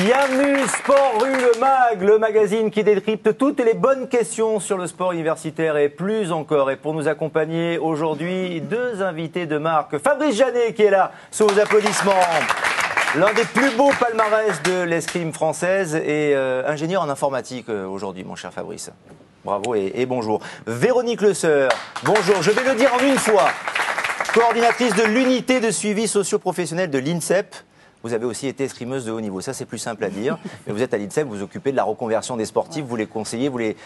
Bienvenue, Sport Rue, le magazine qui décrypte toutes les bonnes questions sur le sport universitaire et plus encore. Et pour nous accompagner aujourd'hui, deux invités de marque. Fabrice Janet qui est là, sous vos applaudissements. L'un des plus beaux palmarès de l'escrime française et ingénieur en informatique aujourd'hui, mon cher Fabrice. Bravo et bonjour. Véronique Le Seur, bonjour. Je vais le dire en une fois. Coordinatrice de l'unité de suivi socio-professionnel de l'INSEP. Vous avez aussi été escrimeuse de haut niveau, ça c'est plus simple à dire. Mais vous êtes à l'INSEP, vous vous occupez de la reconversion des sportifs, vous les conseillez, vous les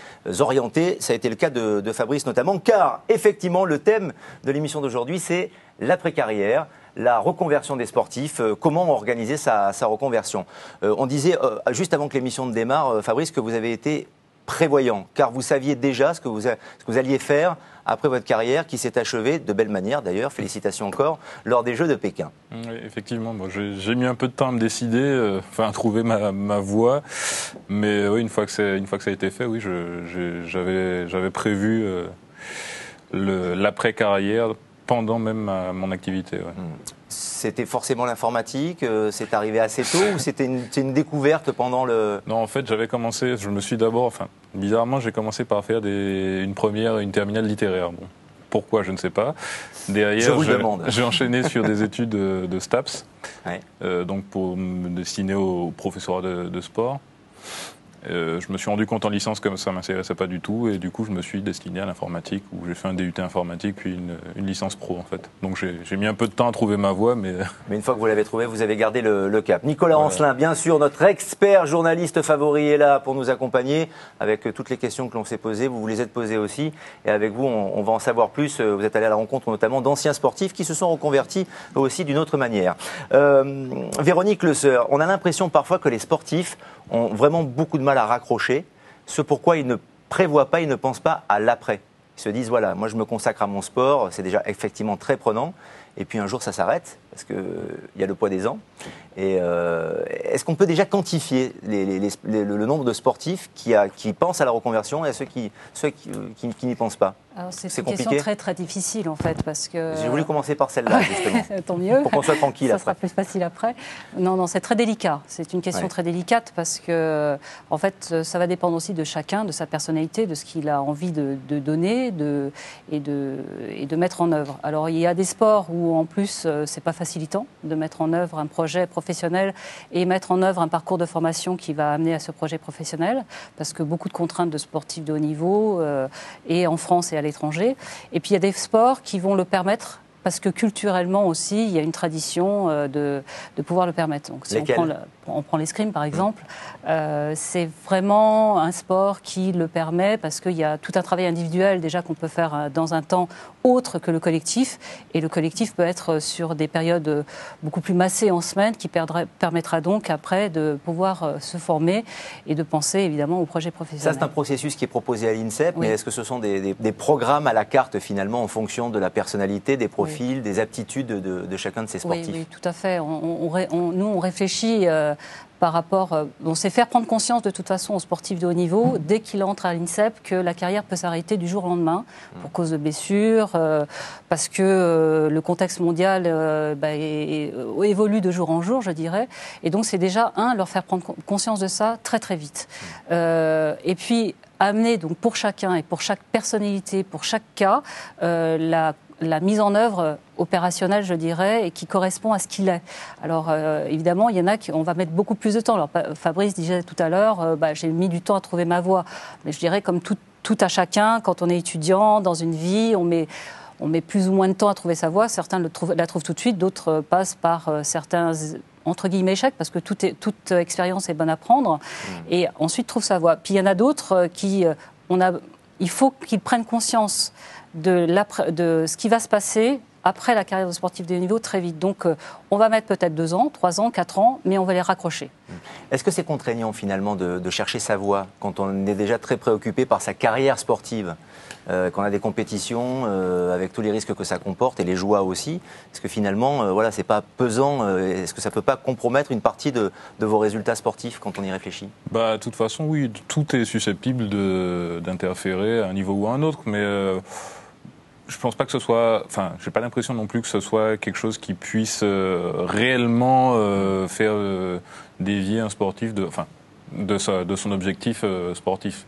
orientez. Ça a été le cas de Fabrice notamment, car effectivement le thème de l'émission d'aujourd'hui c'est l'après-carrière, la reconversion des sportifs, comment organiser sa reconversion. On disait juste avant que l'émission ne démarre, Fabrice, que vous avez été prévoyant, car vous saviez déjà ce que vous alliez faire après votre carrière qui s'est achevée de belle manière d'ailleurs, félicitations encore, lors des Jeux de Pékin. Oui, effectivement, bon, j'ai mis un peu de temps à me décider, à trouver ma voie, mais oui, une fois que ça a été fait, oui, j'avais prévu l'après-carrière pendant même mon activité. Ouais. C'était forcément l'informatique, c'est arrivé assez tôt ou c'était une découverte pendant le... Non, en fait, je me suis d'abord, bizarrement, j'ai commencé par faire une terminale littéraire. Bon, pourquoi, je ne sais pas. Derrière, j'ai enchaîné sur des études de STAPS, ouais. Donc pour me destiner au professorat de sport. Je me suis rendu compte en licence que ça ne m'intéressait pas du tout et du coup je me suis destiné à l'informatique où j'ai fait un DUT informatique puis une licence pro en fait. Donc j'ai mis un peu de temps à trouver ma voie mais une fois que vous l'avez trouvé, vous avez gardé le cap. Nicolas Ancelin, bien sûr, notre expert journaliste favori est là pour nous accompagner avec toutes les questions que l'on s'est posées. Vous les êtes posées aussi et avec vous on va en savoir plus. Vous êtes allé à la rencontre notamment d'anciens sportifs qui se sont reconvertis aussi d'une autre manière. Véronique Le Seur, on a l'impression parfois que les sportifs ont vraiment beaucoup de mal à raccrocher, ce pourquoi ils ne prévoient pas, ils ne pensent pas à l'après. Ils se disent, voilà, moi je me consacre à mon sport, c'est déjà effectivement très prenant, et puis un jour ça s'arrête, parce qu'il y a le poids des ans. Et est-ce qu'on peut déjà quantifier le nombre de sportifs qui pensent à la reconversion et à ceux qui n'y pensent pas? C'est une question très très difficile en fait parce que... J'ai voulu commencer par celle-là justement. Tant mieux. Pour qu'on soit tranquille après. Ça sera plus facile après. Non, c'est très délicat. C'est une question très délicate parce que en fait ça va dépendre aussi de chacun, de sa personnalité, de ce qu'il a envie de donner et de mettre en œuvre. Alors il y a des sports où en plus c'est pas facilitant de mettre en œuvre un projet professionnel et mettre en œuvre un parcours de formation qui va amener à ce projet professionnel parce que beaucoup de contraintes de sportifs de haut niveau et en France et à l'étranger. Et puis il y a des sports qui vont le permettre parce que culturellement aussi, il y a une tradition de pouvoir le permettre. Donc, si on prend l'escrime, par exemple, c'est vraiment un sport qui le permet parce qu'il y a tout un travail individuel déjà qu'on peut faire dans un temps autre que le collectif. Et le collectif peut être sur des périodes beaucoup plus massées en semaine qui permettra donc après de pouvoir se former et de penser évidemment au projet professionnel. Ça, c'est un processus qui est proposé à l'INSEP, oui. Mais est-ce que ce sont des programmes à la carte finalement en fonction de la personnalité, des profils, oui. Des aptitudes de chacun de ces sportifs? Oui, tout à fait. Nous, on réfléchit par rapport... on sait faire prendre conscience de toute façon aux sportifs de haut niveau, dès qu'il entre à l'INSEP, que la carrière peut s'arrêter du jour au lendemain pour cause de blessures, parce que le contexte mondial évolue de jour en jour, je dirais. Et donc, c'est déjà, leur faire prendre conscience de ça très, très vite. Et puis, amener donc, pour chacun et pour chaque personnalité, pour chaque cas, la mise en œuvre opérationnelle, je dirais, et qui correspond à ce qu'il est. Alors, évidemment, il y en a qui on va mettre beaucoup plus de temps. Alors, Fabrice disait tout à l'heure, j'ai mis du temps à trouver ma voie. Mais je dirais, comme tout à chacun, quand on est étudiant, dans une vie, on met plus ou moins de temps à trouver sa voie. Certains la trouvent tout de suite, d'autres passent par certains... entre guillemets échecs, parce que toute expérience est bonne à prendre, et ensuite trouvent sa voie. Puis il y en a d'autres il faut qu'ils prennent conscience de ce qui va se passer après la carrière de sportif de haut niveau très vite. Donc on va mettre peut-être 2 ans, 3 ans, 4 ans, mais on va les raccrocher. Est-ce que c'est contraignant finalement de chercher sa voie quand on est déjà très préoccupé par sa carrière sportive, qu'on a des compétitions avec tous les risques que ça comporte et les joies aussi? Est-ce que finalement, c'est pas pesant? Est-ce que ça peut pas compromettre une partie de vos résultats sportifs quand on y réfléchit? De toute façon, oui, tout est susceptible d'interférer à un niveau ou à un autre, mais Je pense pas que ce soit, enfin, j'ai pas l'impression non plus que ce soit quelque chose qui puisse réellement faire dévier un sportif de son objectif sportif.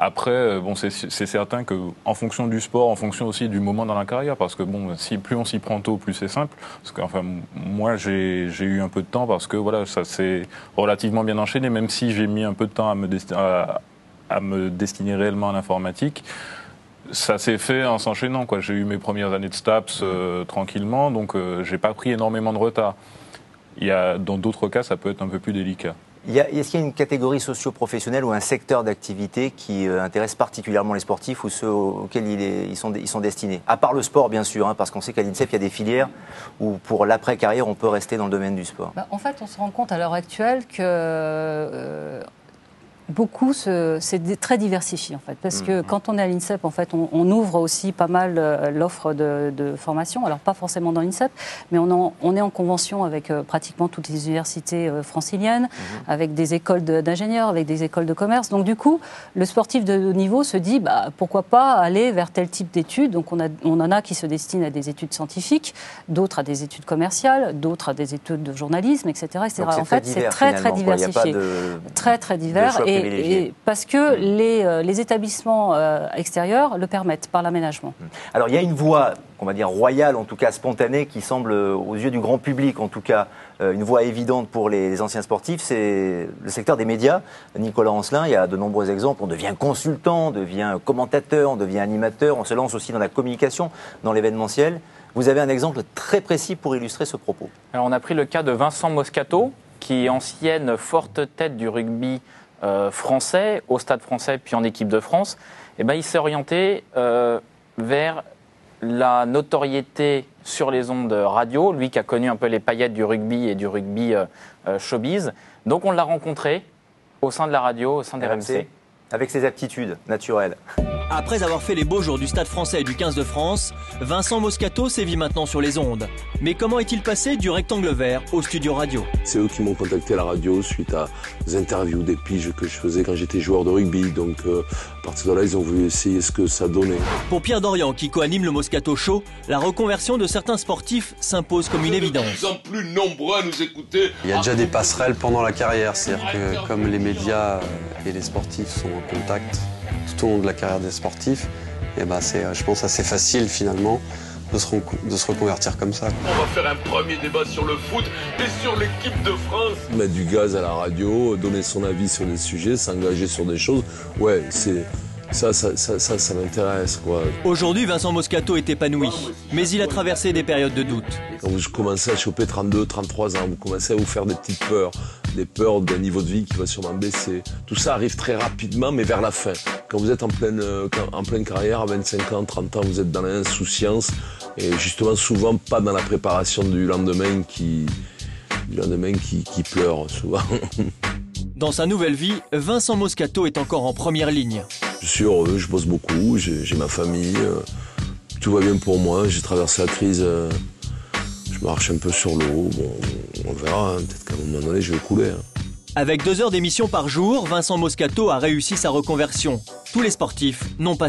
Après, bon, c'est certain que en fonction du sport, en fonction aussi du moment dans la carrière, parce que bon, plus on s'y prend tôt, plus c'est simple. Parce que, enfin, moi, j'ai eu un peu de temps parce que voilà, ça s'est relativement bien enchaîné, même si j'ai mis un peu de temps à me destiner réellement à l'informatique. Ça s'est fait en s'enchaînant, quoi. J'ai eu mes premières années de STAPS tranquillement, donc j'ai pas pris énormément de retard. Dans d'autres cas, ça peut être un peu plus délicat. Est-ce qu'il y a une catégorie socio-professionnelle ou un secteur d'activité qui intéresse particulièrement les sportifs ou ceux auxquels ils sont destinés? À part le sport, bien sûr, hein, parce qu'on sait qu'à l'INSEP, il y a des filières où pour l'après-carrière, on peut rester dans le domaine du sport. En fait, on se rend compte à l'heure actuelle que beaucoup, c'est très diversifié, en fait. Parce que quand on est à l'INSEP, en fait, on ouvre aussi pas mal l'offre de formation. Alors, pas forcément dans l'INSEP, mais on est en convention avec pratiquement toutes les universités franciliennes, avec des écoles d'ingénieurs, avec des écoles de commerce. Donc, du coup, le sportif de haut niveau se dit, pourquoi pas aller vers tel type d'études. Donc, on en a qui se destinent à des études scientifiques, d'autres à des études commerciales, d'autres à des études de journalisme, etc. etc. Donc, en fait, c'est très, très diversifié. Très, très divers. Et parce que les établissements extérieurs le permettent par l'aménagement. Alors il y a une voie, on va dire royale, en tout cas spontanée, qui semble aux yeux du grand public, en tout cas une voie évidente pour les anciens sportifs, c'est le secteur des médias. Nicolas Ancelin, il y a de nombreux exemples. On devient consultant, on devient commentateur, on devient animateur, on se lance aussi dans la communication, dans l'événementiel. Vous avez un exemple très précis pour illustrer ce propos. Alors on a pris le cas de Vincent Moscato, qui est ancienne forte tête du rugby français, au Stade français puis en équipe de France. Et il s'est orienté vers la notoriété sur les ondes radio, lui qui a connu un peu les paillettes du rugby et du rugby showbiz. Donc on l'a rencontré au sein de la radio, au sein des RMC. Avec ses aptitudes naturelles. Après avoir fait les beaux jours du Stade français et du 15 de France, Vincent Moscato sévit maintenant sur les ondes. Mais comment est-il passé du rectangle vert au studio radio? C'est eux qui m'ont contacté à la radio suite à des interviews, des piges que je faisais quand j'étais joueur de rugby. Donc à partir de là, ils ont voulu essayer ce que ça donnait. Pour Pierre Dorian, qui co-anime le Moscato Show, la reconversion de certains sportifs s'impose comme une évidence. De plus en plus nombreux à nous écouter. Il y a déjà des passerelles pendant la carrière, c'est-à-dire que comme les médias et les sportifs sont en contact tout au long de la carrière des sportifs, et c'est, je pense, assez facile finalement de se reconvertir comme ça. On va faire un premier débat sur le foot et sur l'équipe de France. Mettre du gaz à la radio, donner son avis sur des sujets, s'engager sur des choses, ouais, c'est... Ça m'intéresse, quoi. Aujourd'hui, Vincent Moscato est épanoui, mais il a traversé des périodes de doute. Quand vous commencez à choper 32, 33 ans, vous commencez à vous faire des petites peurs, des peurs d'un niveau de vie qui va sûrement baisser. Tout ça arrive très rapidement, mais vers la fin. Quand vous êtes en pleine carrière, à 25 ans, 30 ans, vous êtes dans l'insouciance et justement souvent pas dans la préparation du lendemain qui pleure souvent. Dans sa nouvelle vie, Vincent Moscato est encore en première ligne. Je suis heureux, je bosse beaucoup, j'ai ma famille, tout va bien pour moi, j'ai traversé la crise, je marche un peu sur l'eau, bon, on verra, hein, peut-être qu'à un moment donné je vais couler. Hein. Avec 2 heures d'émission par jour, Vincent Moscato a réussi sa reconversion. Tous les sportifs n'ont pas